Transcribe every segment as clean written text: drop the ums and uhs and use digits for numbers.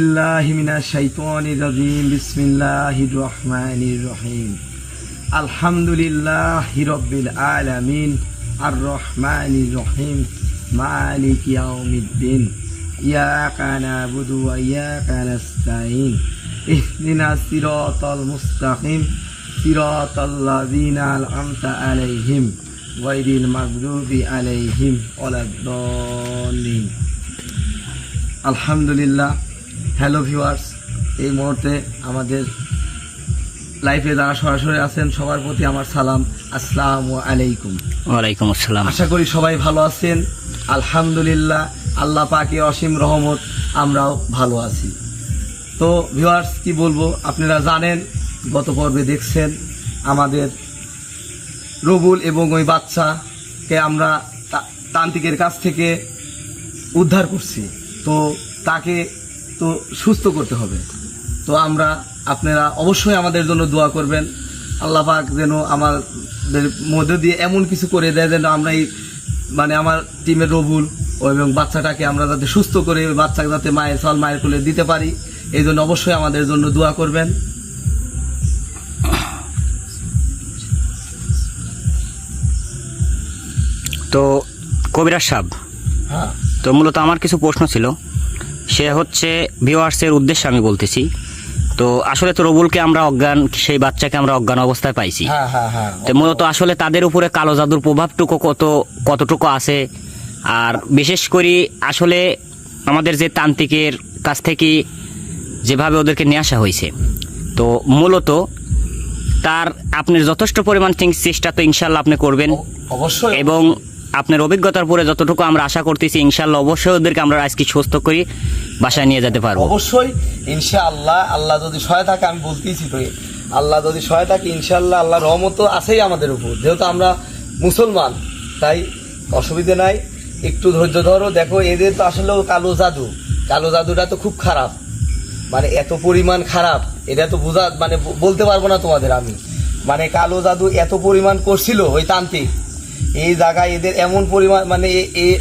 बिस्मिल्लाहिर्रहमानिर्रहीम अल्हम्दुलिल्लाहि रब्बिल आलामीन अर्रहमानिर्रहीम मालिकि यौमिद्दीन इय्याका नअबुदु व इय्याका नस्ताईन इहदिनास सिराताल मुस्ताकीम सिराताल लज़ीना अनअमता अलैहिम गायरिल मागदूबि अलैहिम वलाद्दाल्लीन। আলহামদুলিল্লাহ। হ্যালো ভিউয়ার্স, এই মুহূর্তে আমাদের লাইভে যারা সরাসরি আছেন সবার প্রতি আমার সালাম, আসসালামু আলাইকুম। ওয়ালাইকুম আসসালাম। আশা করি সবাই ভালো আছেন। আলহামদুলিল্লাহ, আল্লাহ পাকের অসীম রহমত, আমরাও ভালো আছি। তো ভিউয়ার্স কি বলবো, আপনারা জানেন গত পর্বে দেখছেন আমাদের রবুল এবং ওই বাচ্চাকে আমরা তান্ত্রিকের কাছ থেকে উদ্ধার করছি। তো তাকে তো সুস্থ করতে হবে। তো আপনারা অবশ্যই আমাদের জন্য দোয়া করবেন। আল্লাহ পাক যেন আমাদের মধ্যে দিয়ে এমন কিছু করে দেয় যেন আমরা আমার টিমের রবুল এবং বাচ্চাটাকে আমরা যাতে সুস্থ করে বাচ্চাকে যাতে মায়ের কোলে দিতে পারি, এই জন্য অবশ্যই আমাদের জন্য দোয়া করবেন। তো কবিরাজ সাহেব, হ্যাঁ, তো মূলত আমার কিছু প্রশ্ন ছিল, সে হচ্ছে ভিউয়ার্সের উদ্দেশ্যে আমি বলতেছি। তো আসলে তো রবুলকে আমরা অজ্ঞান, সেই বাচ্চাকে আমরা অজ্ঞান অবস্থায় পাইছি। তো মূলত আসলে তাদের উপরে কালো জাদুর প্রভাবটুকু কতটুকু আছে, আর বিশেষ করে আসলে আমাদের যে তান্ত্রিকের কাছ থেকে যেভাবে ওদেরকে নিয়ে আসা হয়েছে, তো মূলত তার আপনার যথেষ্ট পরিমাণ চেষ্টা তো ইনশাল্লাহ আপনি করবেন অবশ্যই, এবং আপনার অভিজ্ঞতার পরে যতটুকু আমরা আশা করতেছি ইনশাল্লাহ অবশ্যই ওদেরকে আমরা আজকে সুস্থ করি বাসায় নিয়ে যেতে পারবো। অবশ্যই ইনশাআল্লাহ, আল্লাহ যদি সহায় থাকে, আমি বলতেইছি তো আল্লাহ যদি সহায় থাকে ইনশাআল্লাহ, আল্লাহর রহমত তো আছেই আমাদের উপর। যেহেতু আমরা মুসলমান, তাই অসুবিধা নাই, একটু ধৈর্য ধরো। দেখো এদের তো আসলেও কালো জাদুটা তো খুব খারাপ, এত পরিমাণ খারাপ, এটা তো বলতে পারবো না তোমাদের আমি। কালো জাদু এত পরিমাণ করছিল ওই তান্ত্রিক, এই জায়গায় এদের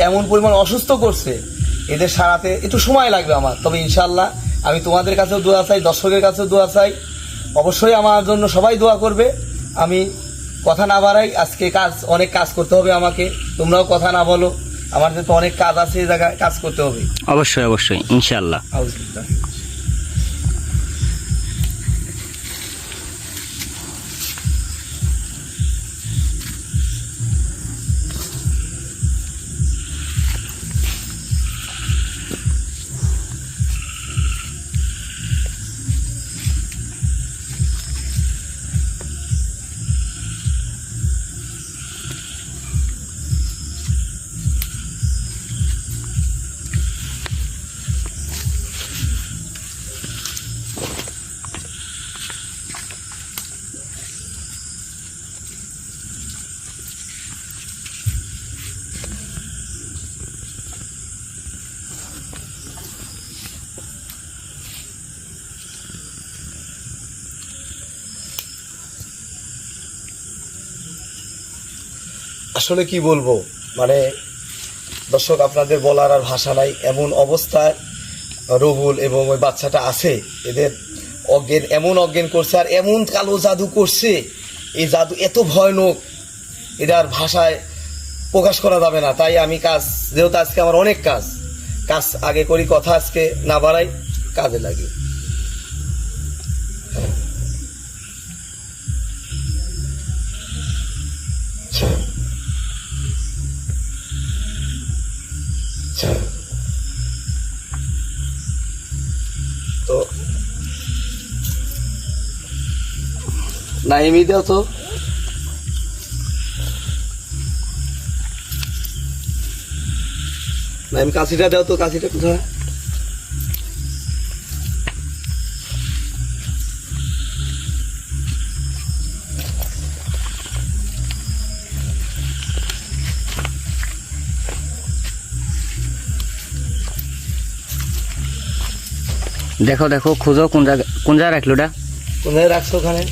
এমন পরিমাণ অসুস্থ করছে, এদের সারাতে একটু সময় লাগবে আমার। তবে ইনশাআল্লাহ আমি তোমাদের কাছেও দোয়া চাই, দর্শকের কাছেও দোয়া চাই, অবশ্যই আমার জন্য সবাই দোয়া করবে। আমি কথা না বাড়াই, আজকে অনেক কাজ করতে হবে আমাকে, তোমরাও কথা না বলো, আমার তো অনেক কাজ আছে, এই জায়গায় কাজ করতে হবে। অবশ্যই অবশ্যই ইনশাআল্লাহ। আসলে কি বলবো, দর্শক আপনাদের বলার আর ভাষা নাই। এমন অবস্থায় রবুল এবং ওই বাচ্চাটা আছে, এদের এমন অজ্ঞান করছে আর এমন কালো জাদু করছে, এই জাদু এত ভয়ানক, এটা আর ভাষায় প্রকাশ করা যাবে না। তাই আমি যেহেতু আজকে আমার অনেক কাজ আগে করি, কথা আজকে না বাড়াই, কাজে লাগি। তো নাইমি দাও তো, নাইম কাশিটা দাও তো, কাশিটা কোথায়? দেখো দেখো খুঁজো, কোন জায়গায় রাখলো ওটা, কোন জায়গায় রাখছো ওখানে?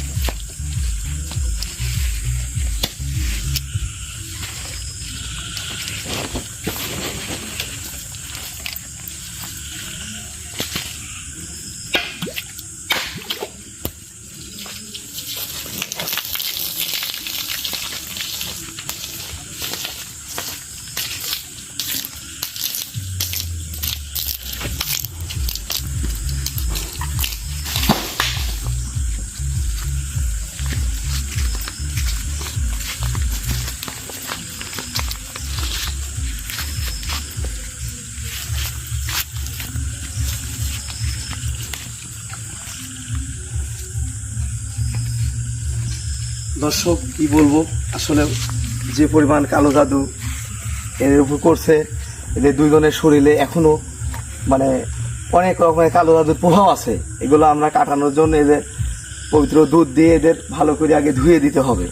দর্শক কি বলবো, আসলে যে পরিমাণ কালো জাদু এদের উপর করছে, এদের দুইজনের শরীরে এখনো মানে অনেক রকমের কালো জাদুর প্রভাব আছে। এগুলো আমরা কাটানোর জন্য এদের পবিত্র দুধ দিয়ে এদের ভালো করে আগে ধুয়ে দিতে হবে।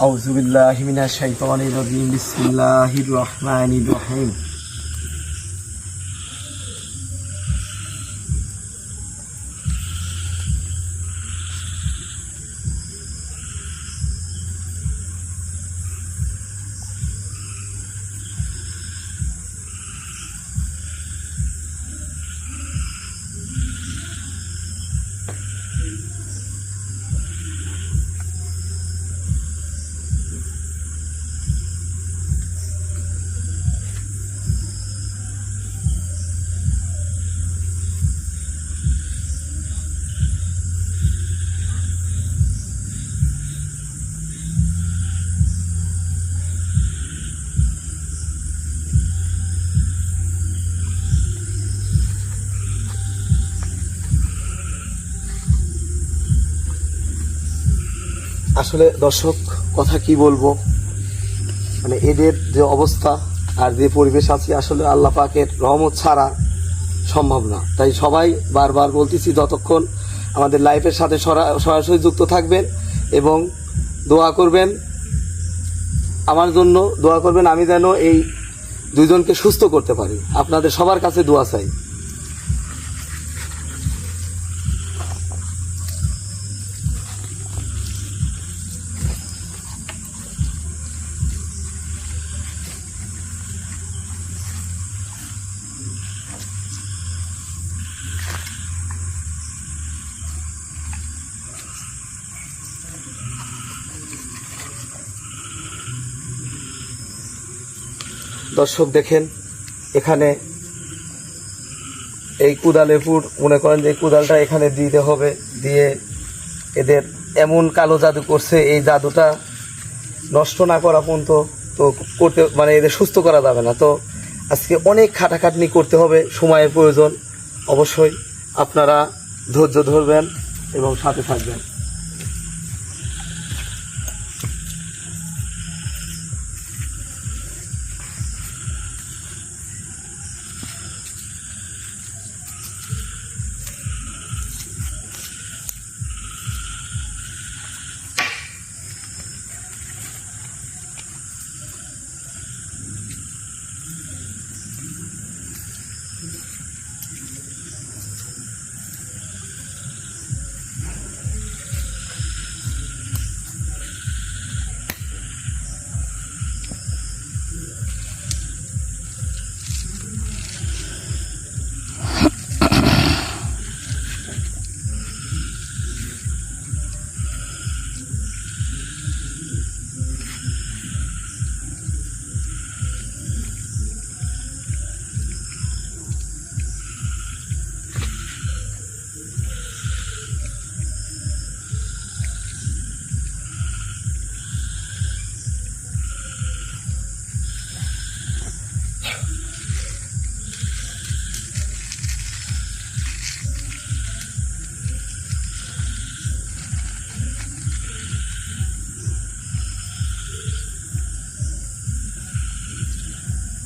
আউযু বিল্লাহি মিনাশ শাইতানির রাজিম। বিসমিল্লাহির রহমানির রহিম। আসলে দর্শক কথা কি বলবো, মানে এদের যে অবস্থা আর যে পরিবেশ আছে, আসলে আল্লাহ পাকের রহমত ছাড়া সম্ভব না। তাই সবাই বারবার বলতেছি, যতক্ষণ আমাদের লাইফের সাথে সরাসরি যুক্ত থাকবেন এবং দোয়া করবেন আমার জন্য, দোয়া করবেন আমি যেন এই দুইজনকে সুস্থ করতে পারি। আপনাদের সবার কাছে দোয়া চাই। দর্শক দেখেন, এখানে এই কুদালের পুর মনে করেন যে কুদালটা এখানে দিতে হবে, দিয়ে এদের এমন কালো জাদু করছে, এই জাদুটা নষ্ট না করা পর্যন্ত তো করতে মানে এদের সুস্থ করা যাবে না। তো আজকে অনেক খাটাখাটনি করতে হবে, সময়ের প্রয়োজন। অবশ্যই আপনারা ধৈর্য ধরবেন এবং সাথে থাকবেন।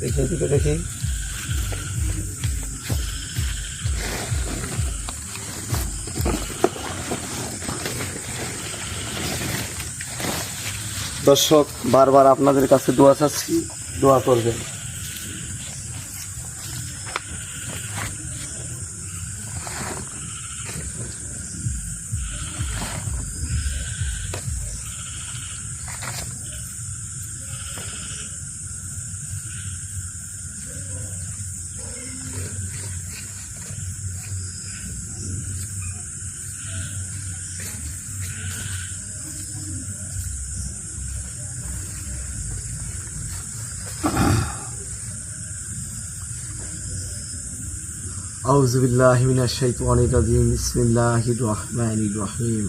দেখি এদিকে দেখি। দর্শক, বারবার আপনাদের কাছে দোয়া চাচ্ছি, দোয়া করবেন। আউযু বিল্লাহি মিনাশ শাইতানির রাজিম। বিসমিল্লাহির রহমানির রহিম।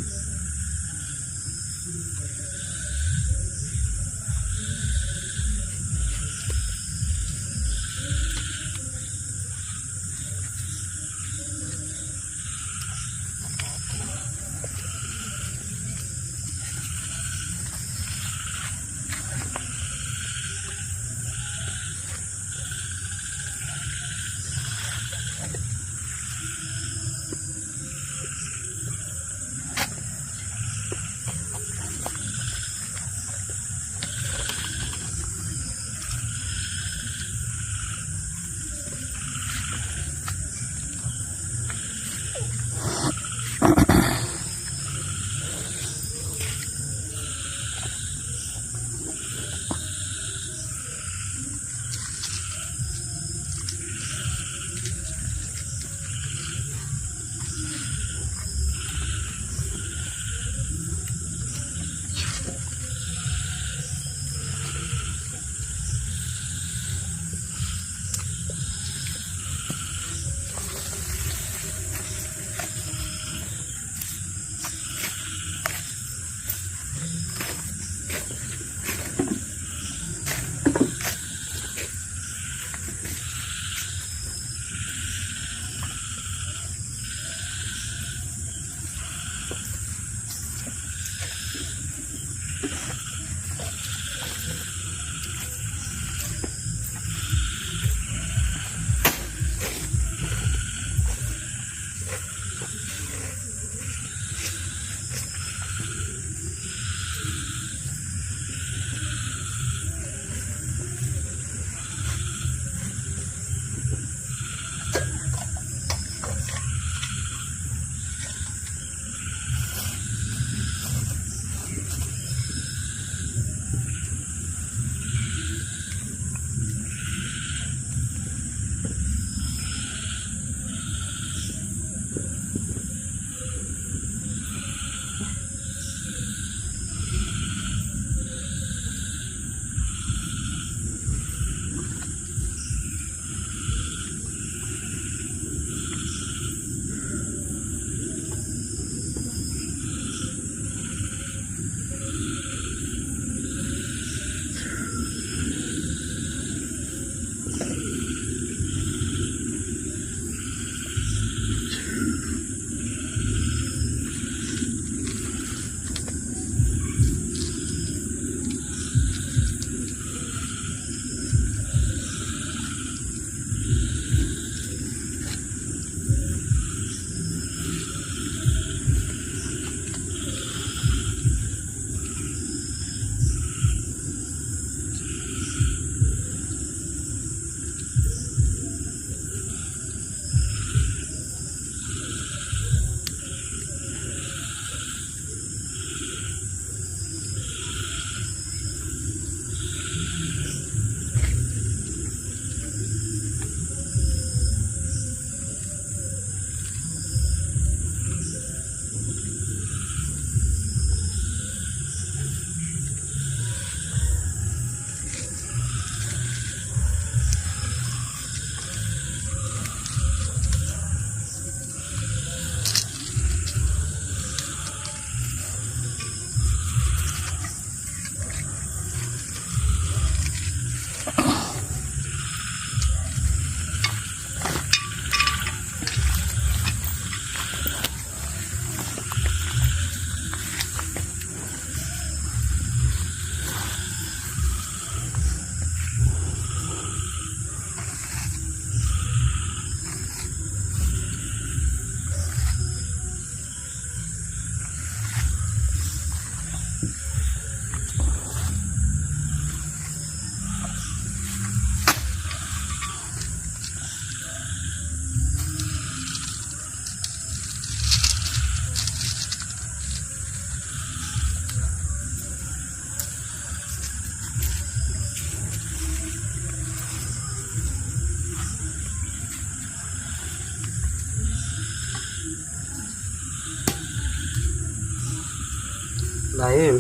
নাইম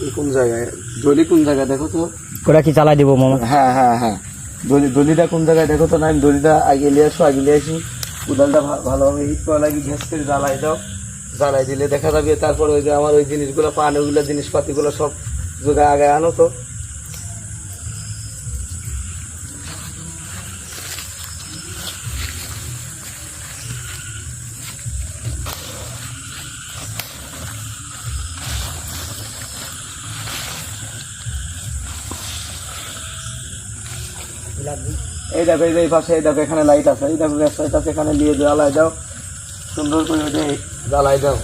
এই কোন জায়গায় দলি কোন জায়গায় দেখো তো। ওরা কি চালাই দিব মামা? হ্যাঁ হ্যাঁ হ্যাঁ, দলিটা কোন জায়গায় দেখো তো। নাইম দলিটা আগে নিয়ে আসো, আগে নিয়ে আসি। কোদালটা ভালোভাবে হিট করা লাগে, গ্যাস করে জ্বালাই দাও। জ্বালাই দিলে দেখা যাবে। তারপর ওই যে আমার ওই জিনিসগুলো পান, ওইগুলো জিনিসপাতিগুলো সব যোগায় আগে আনো তো। এই দেখো, এই পাশে এই দেখো, এখানে লাইট আছে। এই দেখো গ্যাস লাইট আছে, এখানে দিয়ে জ্বালাই দাও সুন্দর করে, ওই যে জ্বালাই দাও।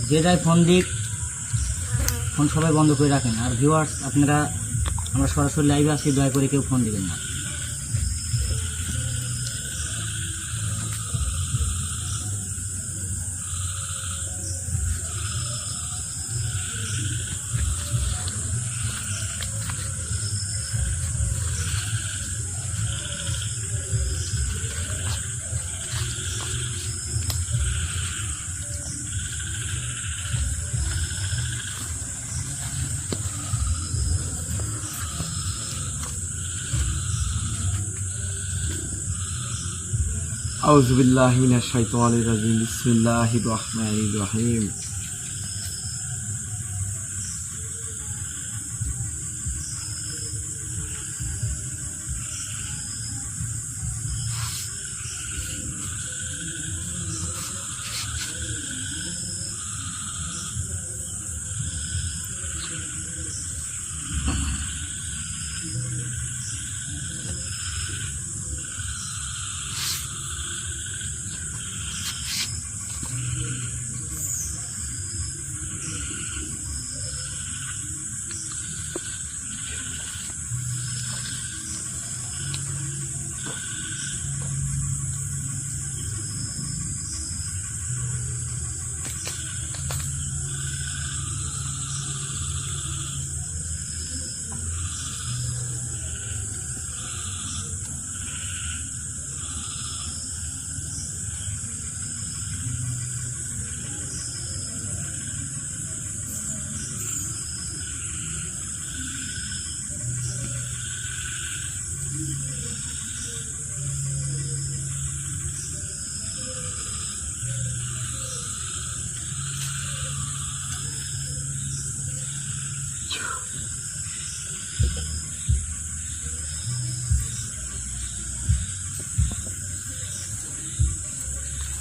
যে যাই ফোন দিক, ফোন সবাই বন্ধ করে রাখেন। আর ভিউয়ার্স, আপনারা আমরা সরাসরি লাইভে আসি, দয়া করে কেউ ফোন দিবেন না। আউযু বিল্লাহি মিনাশ শাইতানির রাজিম। বিসমিল্লাহির রহমানির রহিম।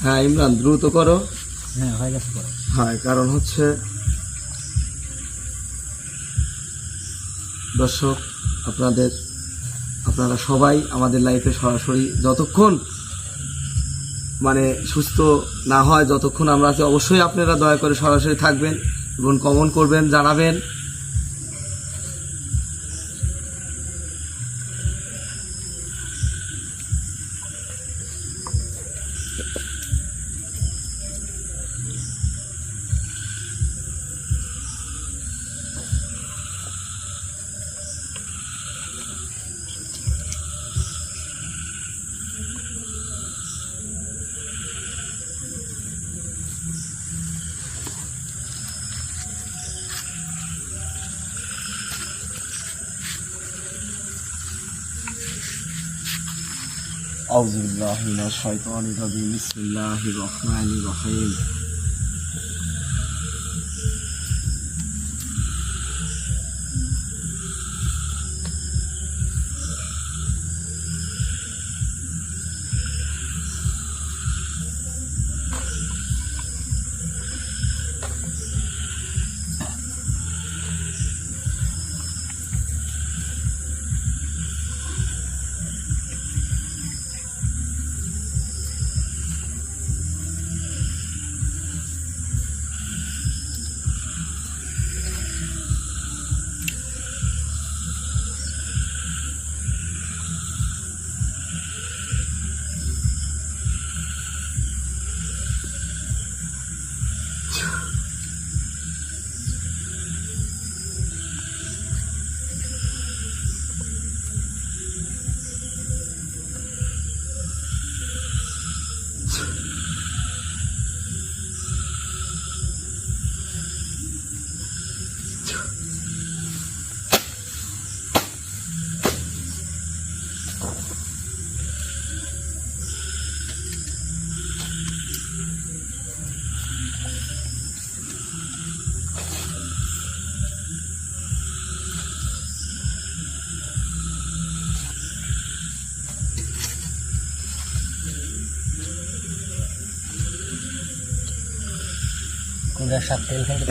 হ্যাঁ ইমরান, দ্রুত করো। হ্যাঁ, হয়ে গেছে। হ্যাঁ, কারণ হচ্ছে দর্শক, আপনারা সবাই আমাদের লাইফে সরাসরি যতক্ষণ মানে সুস্থ না হয়, যতক্ষণ আমরা আছি, অবশ্যই আপনারা দয়া করে সরাসরি থাকবেন এবং কমেন্ট করবেন, জানাবেন। আউযু বিল্লাহি মিনাশ শাইতানির রাজিম বিসমিল্লাহির রহমানির রহিম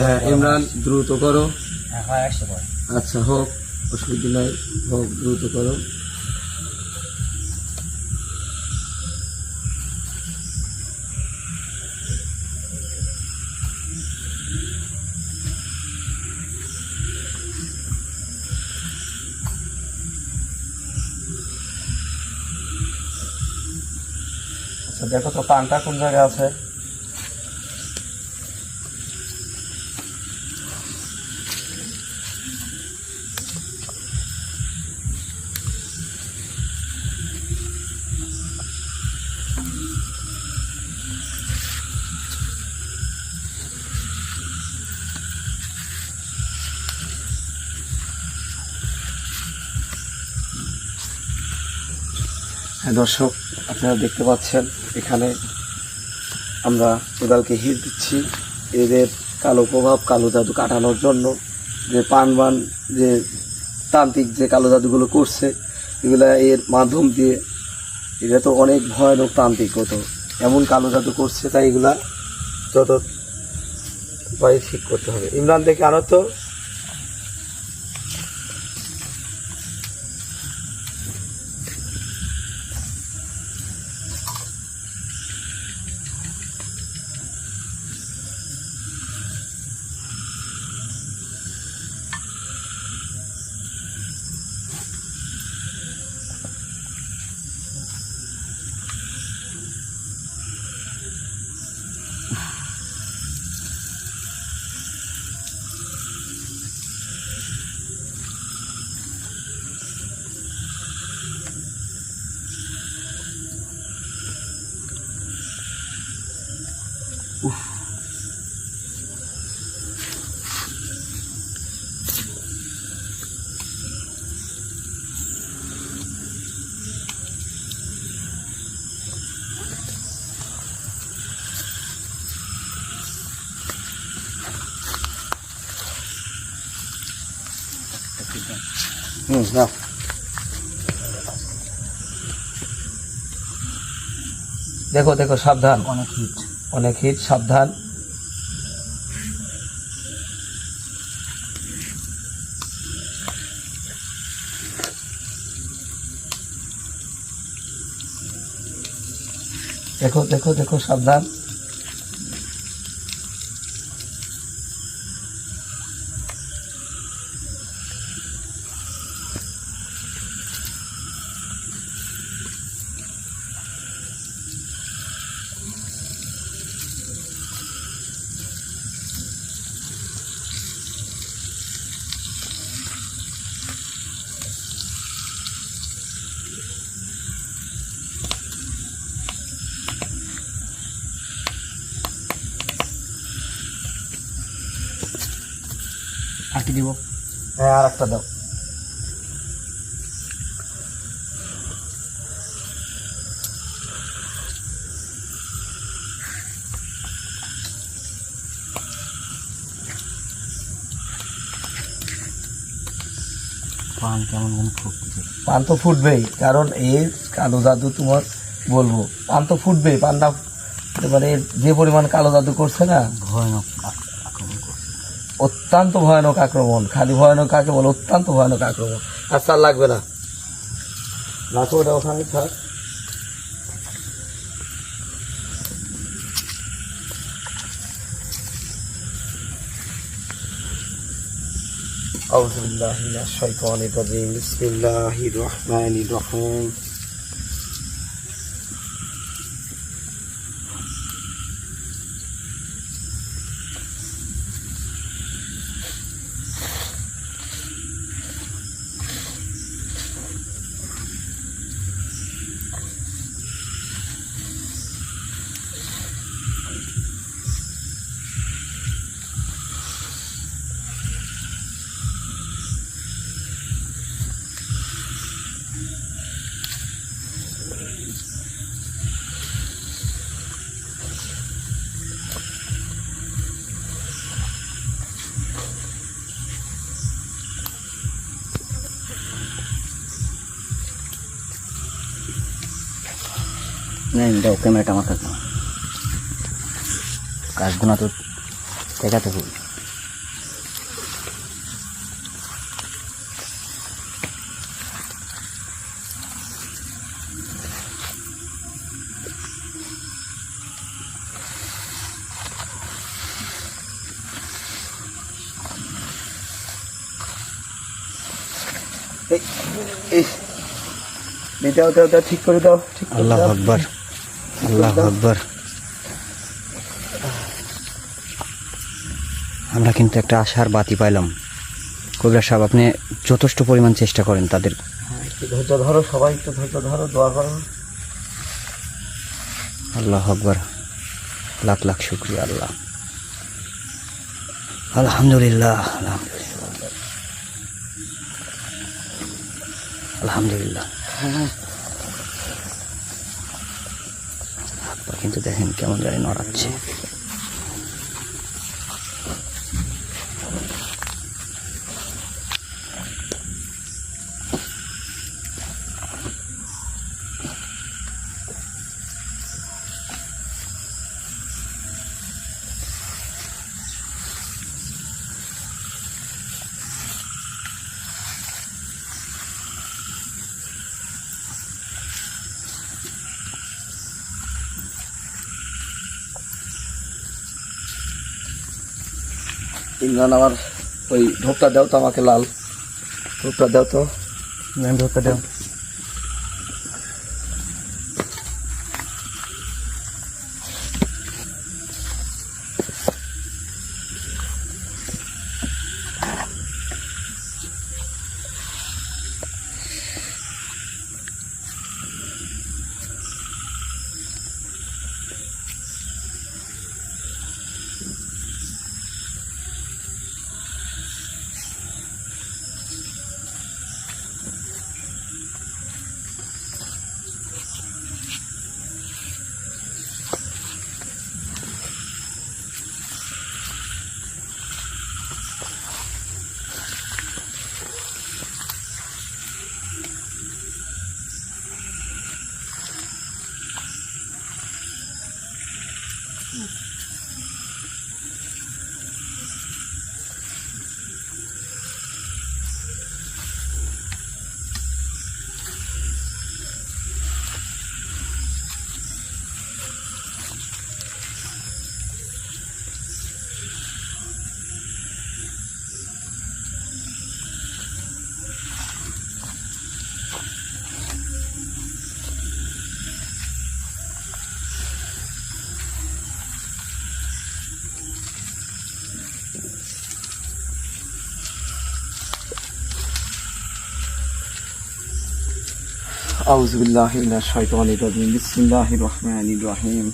হ্যাঁ ইমরান দ্রুত করো আচ্ছা হোক অসুবিধা নাই হোক দ্রুত করো আচ্ছা দেখো তো পানটা কোন জায়গায় আছে হ্যাঁ দর্শক আপনারা দেখতে পাচ্ছেন এখানে আমরা কোদালকে হিট দিচ্ছি এদের কালো প্রভাব কালো জাদু কাটানোর জন্য যে পানবান যে তান্ত্রিক যে কালো জাদুগুলো করছে এগুলা এর মাধ্যম দিয়ে এটা তো অনেক ভয়ানক তান্ত্রিক হতো এমন কালো জাদু করছে তাই এগুলা যত পারে ঠিক করতে হবে ইমরান দেখে আনো তো নাও দেখো দেখো সাবধান অনেক হিট সাবধান দেখো দেখো দেখো সাবধান আর কি দিব হ্যাঁ আর একটা দাও পান কেমন যেন ফুটছে। পান তো ফুটবেই, কারণ এই কালো জাদু তোমার বলবো, পান তো ফুটবেই। পানটা মানে যে পরিমাণ কালো জাদু করছে না, ভয়ানক আক্রমণ করছে। অত্যন্ত ভয়ানক আক্রমণ। খালি ভয়ানক কাকে বলে, অত্যন্ত ভয়ানক আক্রমণ। আচ্ছা আর লাগবে না, রাখো ওটা ওখানে থাক। أعوذ بالله من الشيطان الرجيم بسم الله الرحمن الرحيم नहीं दाও ক্যামেরাটা আমার কাছে নাও। কাজগুলো তো দেখাতে হবে। দাও দাও দাও, ঠিক করে দাও, ঠিক করে আল্লাহু দাও। আকবার, আল্লাহু আকবার। আমরা কিন্তু একটা আশার বাতি পাইলাম। কবিরাজ সাহেব, আপনি যথেষ্ট পরিমাণ চেষ্টা করেন তাদের। হ্যাঁ, একটু ধৈর্য ধরো, সবাই একটু ধৈর্য ধরো, দোয়া করো। আল্লাহু আকবার, লাখ লাখ শুকরিয়া আল্লাহ। আলহামদুলিল্লাহ, আলহামদুলিল্লাহ, আলহামদুলিল্লাহ। আপা কিন্তু দেখেন কেমন জানি নড়াচ্ছে। ইমরান, আমার ওই ধূপটা দাও তো আমাকে, লাল ধূপটা দাও তো। ধরতে দাও। আউযু বিল্লাহি মিনাশ শাইতানির রাজিম বিসমিল্লাহির রহমানির রহিম।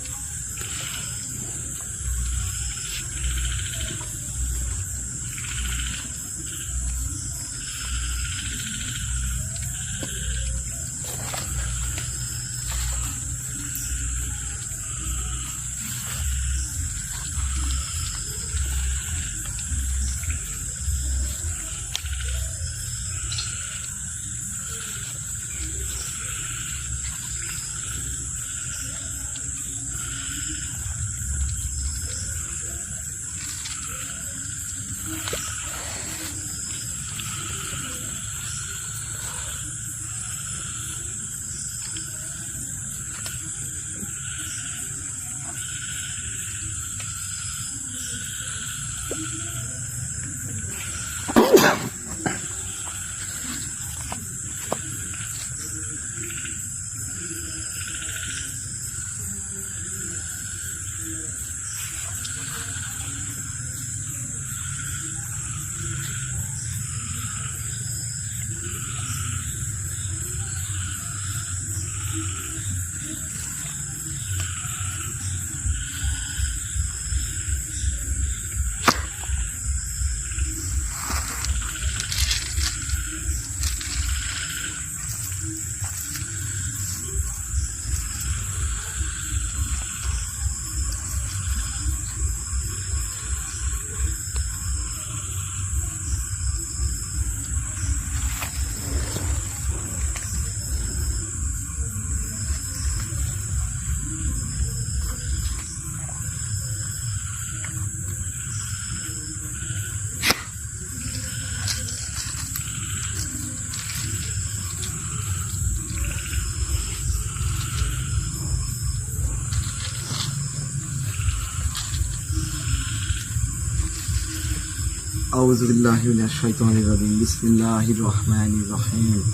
আউযু বিল্লাহি মিনাশ শাইতানির রাজিম বিসমিল্লাহির রহমানির রহিম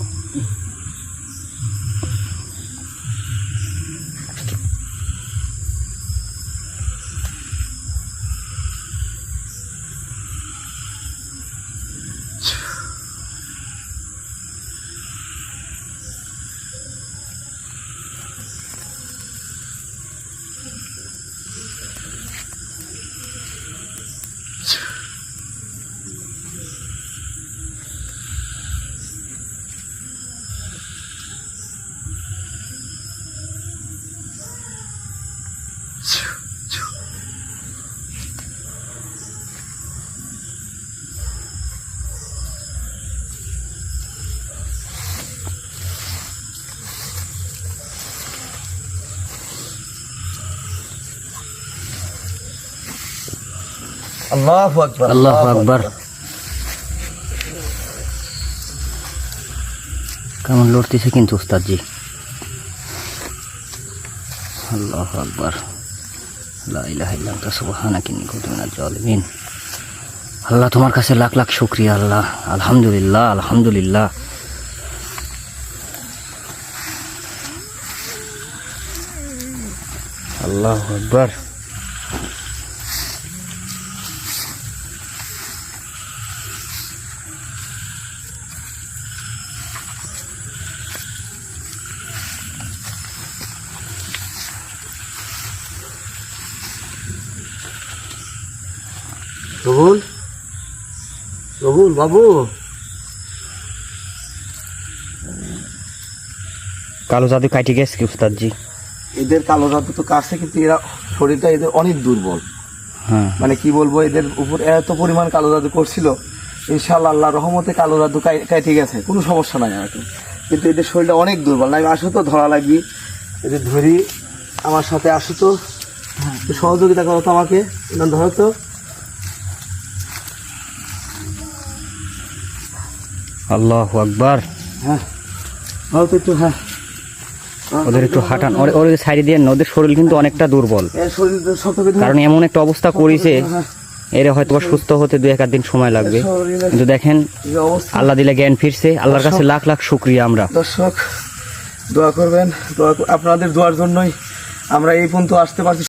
আল্লাহু আকবার আল্লাহু আকবার। কেমন লড়তেছে কিন্তু উস্তাদজি। আল্লাহু আকবার। লা ইলাহা ইল্লা আনতা সুবহানাকা ইন্নী কুনতু মিনাজ জালিমিন। আল্লাহ তোমার কাছে লাখ লাখ শুকরিয়া আল্লাহ। আলহামদুলিল্লাহ, আলহামদুলিল্লাহ। আল্লাহু আকবার। রবুল, রবুল বাবু, কালো জাদু কাটি গেছে কি উস্তাদজি? এদের কালো জাদু তো কাছে, কিন্তু এরা শরীরটা এদের অনেক দুর্বল। হ্যাঁ, মানে কি বলবো, এদের উপর এত পরিমাণ কালো জাদু করছিল। ইনশাআল্লাহ আল্লাহ রহমতে কালো জাদু কাটে গেছে, কোনো সমস্যা নাই আর কি। কিন্তু এদের শরীরটা অনেক দুর্বল। না আসো তো, ধরা লাগবি, এদের ধরি, আমার সাথে আসো তো, একটু সহযোগিতা করো তো আমাকে, ধরো তো। আল্লাহু আকবার। হ্যাঁ ধরো তো একটু। হ্যাঁ, ওদের একটু হাঁটান, ওর সাইডে দিয়ে। ওদের শরীর কিন্তু অনেকটা দুর্বল, এর শরীর সব থেকে কারণ এমন একটা অবস্থা করেছে, এর হয়তো সুস্থ হতে 2-1 দিন সময় লাগবে। কিন্তু দেখেন, আল্লাহ দিলে জ্ঞান ফিরছে। আল্লাহর কাছে লাখ লাখ শুকরিয়া আমরা। দর্শক দোয়া করবেন, আপনাদের দোয়ার জন্যই আমরা এই পর্যন্ত আসতে পারছি।